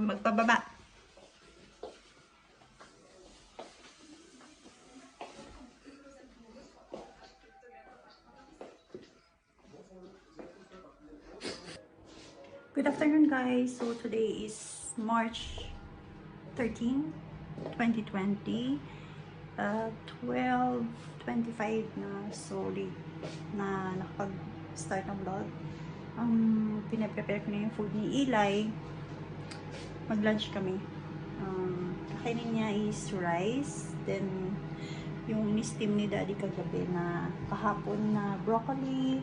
magpababa. Good afternoon guys. So today is March 13, 2020. 12:25 na. Sorry na nakapag-start ng vlog. Pinaprepare ko na yung food ni Eli. Mag-lunch kami. Kakainin niya is rice. Then yung ni-steam ni Daddy kagabi na kahapon na broccoli.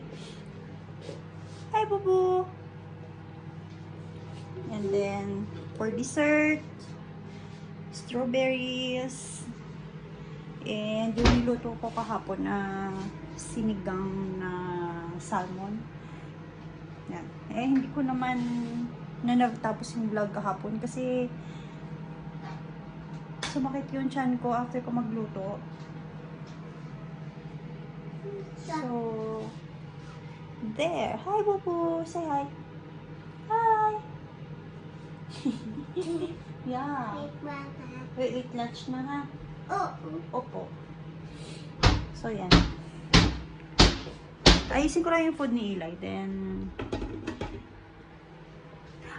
Hi, Bubu! And then, for dessert, strawberries. And yung niluto ko kahapon na sinigang na salmon. Yan. Hindi ko naman na natapos yung vlog kahapon kasi sumakit yung tiyan ko after ko magluto. So, there. Hi, Bubu! Say hi. Hi! Yeah. Wait, lunch na ha? Opo. So, yan. Ayusin ko lang yung food ni Eli. Then,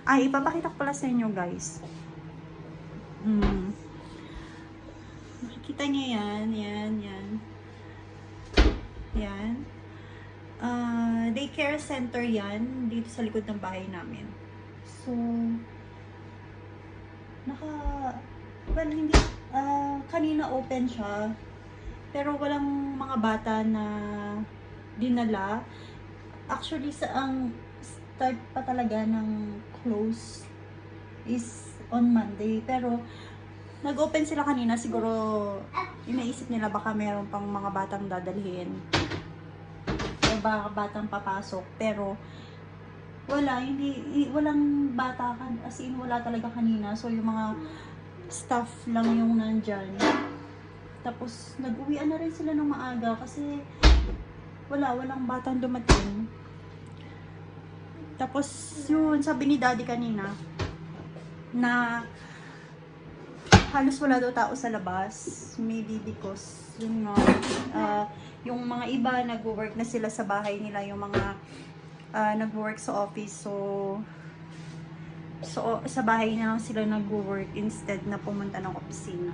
ipapakita ko pala sa inyo, guys. Makikita niyo yan. Yan. Daycare center yan. Dito sa likod ng bahay namin. So, hindi, kanina open siya, pero walang mga bata na dinala. Actually, ang start pa talaga ng close is on Monday, pero nag-open sila kanina. Siguro, inaisip nila baka meron pang mga batang dadalhin o baka batang papasok, pero walang bata, as in wala talaga kanina. So yung mga staff lang yung nandyan. Tapos nag-uwian na rin sila ng maaga kasi walang batang dumating. Tapos yun, sabi ni Daddy kanina na halos wala daw tao sa labas. Maybe because yun nga, yung mga iba nag-work na sila sa bahay nila, yung mga nag-work sa office, so sa bahay na lang sila nag-work instead na pumunta ng opisina.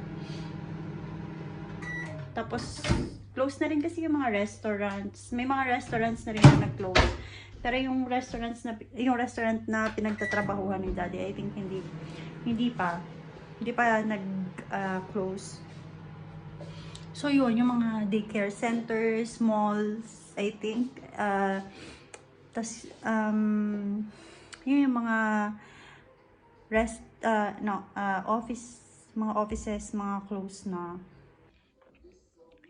Tapos close na rin kasi yung mga restaurants. May mga restaurants na rin na nag-close, pero yung restaurant na pinagtatrabahuhan ni Daddy, I think hindi pa nag-close. So yun, yung mga daycare centers, malls, I think, tas yun yung mga mga offices, mga close na.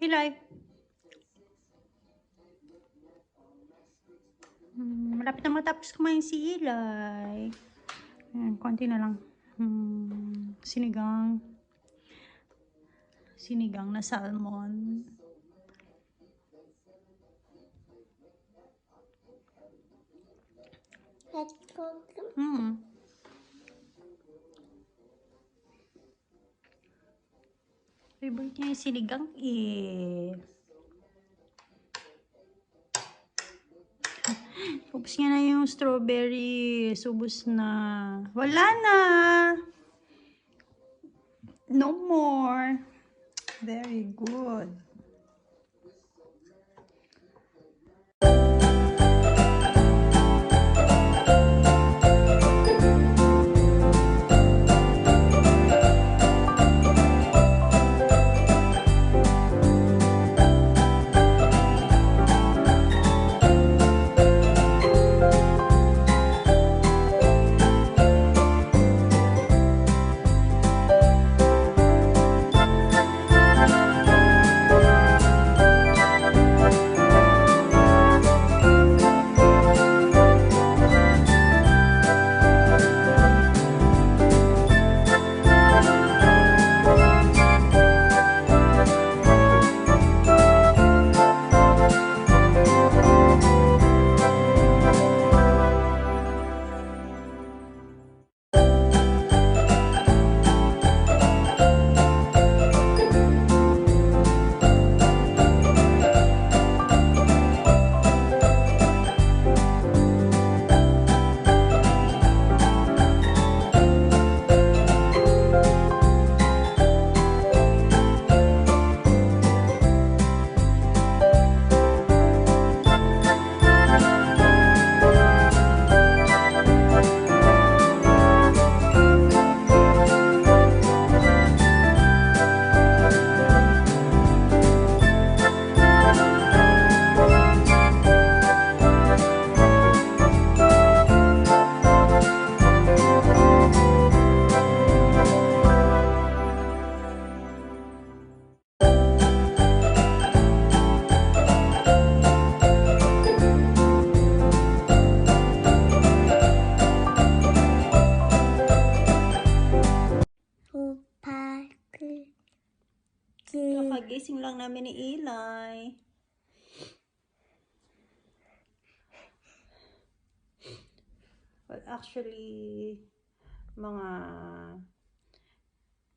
Eli, malapit na matapos kumain si Eli. Ayan, konti na lang. Sinigang na salmon. Favorite niya yung sinigang Ubus niya na yung strawberry. Ubus na. Wala na. No more. Very good. Kagising lang namin ni Eli. Well, actually, mga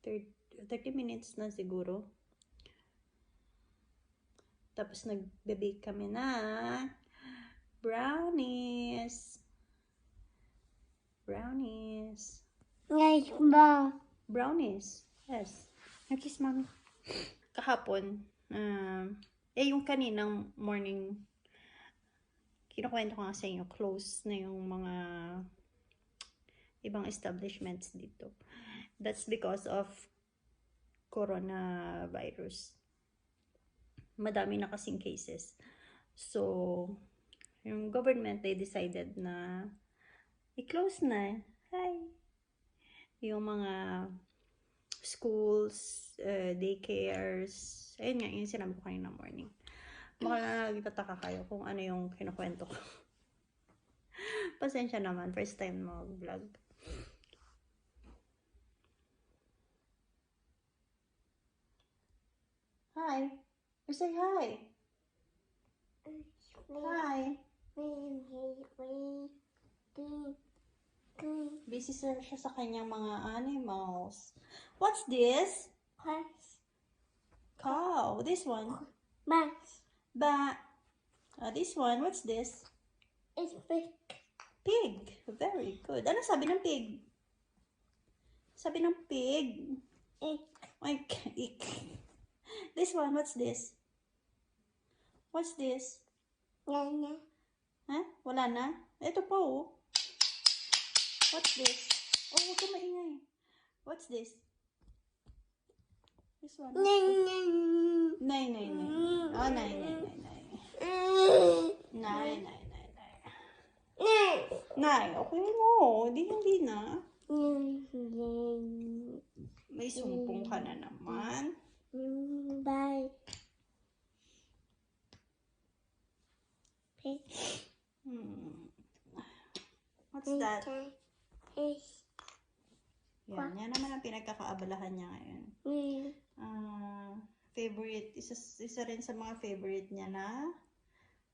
30 minutes na siguro. Tapos nagbe-bake kami na brownies. Brownies. Nice ba? Brownies. Yes. Kiss mommy. Kahapon, yung kaninang morning, kinukwento ko nga sa inyo, close na yung mga ibang establishments dito. That's because of coronavirus. Madami na kasing cases. So, yung government, they decided na i-close na. Hi! Yung mga schools, daycares, ayun nga, yung sinabi ko kanina morning. Baka nagtataka kayo kung ano yung kinukwento ko. Pasensya naman, first time mag-vlog. Hi! You say hi! Hi! Busy siya sa kanyang mga animals. What's this? Cow. This one? This one, what's this? It's big. Pig. Very good. Ano sabi ng pig? Sabi ng pig. Ik. This one, what's this? What's this? Nana. Ha? Wala na? Ito pa oh. What's this? Oh, huwag ka maingay. What's this? This one. Nay. Oh, nay. Nay, okay mo. Hindi na. May sumpong ka na naman. Bye. What's that? Yan naman ang pinagkakaabalahan niya ngayon. Favorite, isa rin sa mga favorite niya na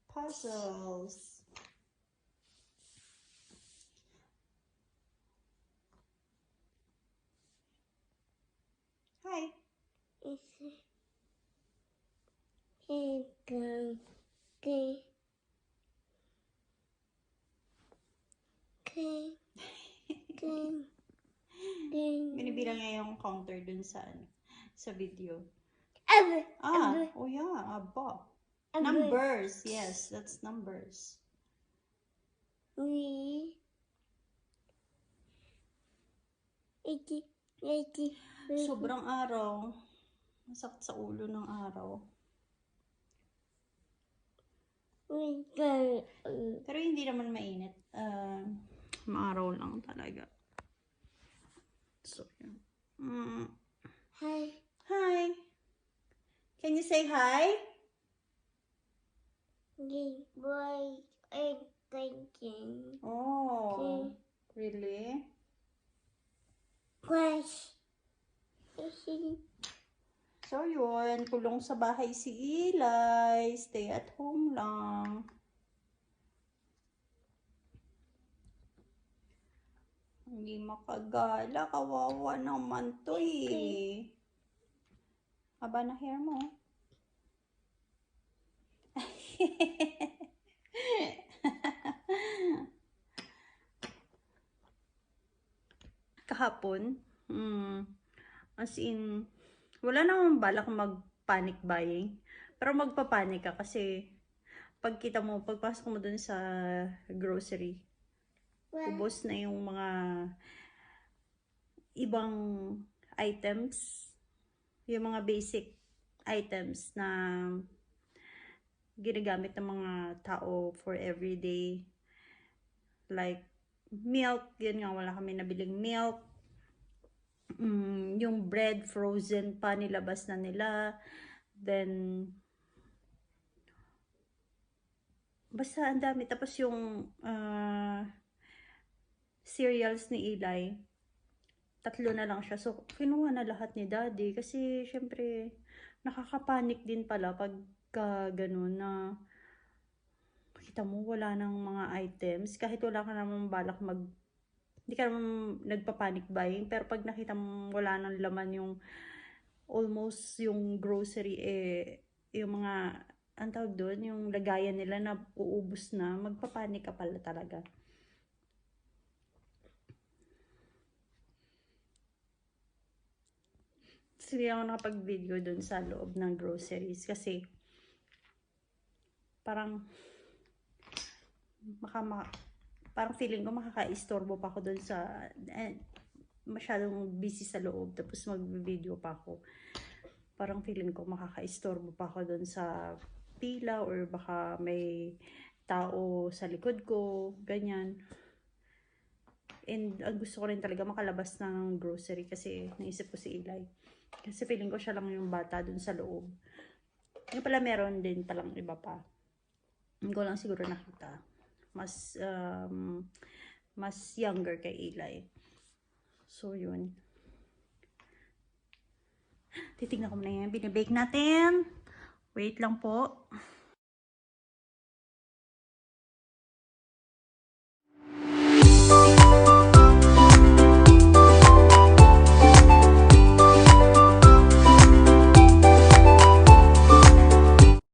puzzles. Hi. Binibilang niya yung counter dun sa video. Oh yeah, aba. Numbers, yes, that's numbers. Sobrang araw. Masakit sa ulo ng araw. Pero hindi naman mainit. Maaraw lang talaga. So, yeah. Hi. Can you say hi? Boy, I'm thinking. Oh, really? So, yun. Kulong sa bahay si Eli. Stay at home lang. Hindi makagala. Kawawa naman to eh. Haba na hair mo. Kahapon, as in, wala namang balak mag-panic buying. Pero magpapanik ka kasi pagpasok mo dun sa grocery, ubos na yung mga ibang items, yung mga basic items na ginagamit ng mga tao for everyday. Like, milk, yun nga, wala kami nabiling milk. Yung bread, frozen pa, nilabas na nila. Then, basta ang dami. Tapos yung cereals ni Eli, 3 na lang siya. So, kinuha na lahat ni Daddy. Kasi, syempre, nakakapanik din pala pag ganun na makita mo wala nang mga items. Kahit wala ka namang balak hindi ka naman nagpa-panic buying, pero pag nakita mo wala nang laman yung almost yung grocery, yung mga, ang tawag doon, yung lagayan nila na uubos na, magpapanik ka pala talaga. Hindi ako nakapag-video doon sa loob ng groceries kasi parang parang feeling ko makaka-istorbo pa ako doon sa masyadong busy sa loob, tapos mag-video pa ako. Parang feeling ko makaka-istorbo pa ako doon sa pila, or baka may tao sa likod ko, ganyan. And ang gusto ko rin talaga makalabas ng grocery kasi naisip ko si Eli. Kasi feeling ko siya lang yung bata doon sa loob. Yung pala meron din palang iba pa. Hindi ko lang siguro nakita. Mas younger kay Eli. So, yun. Titignan ko muna yan. Binibake natin. Wait lang po.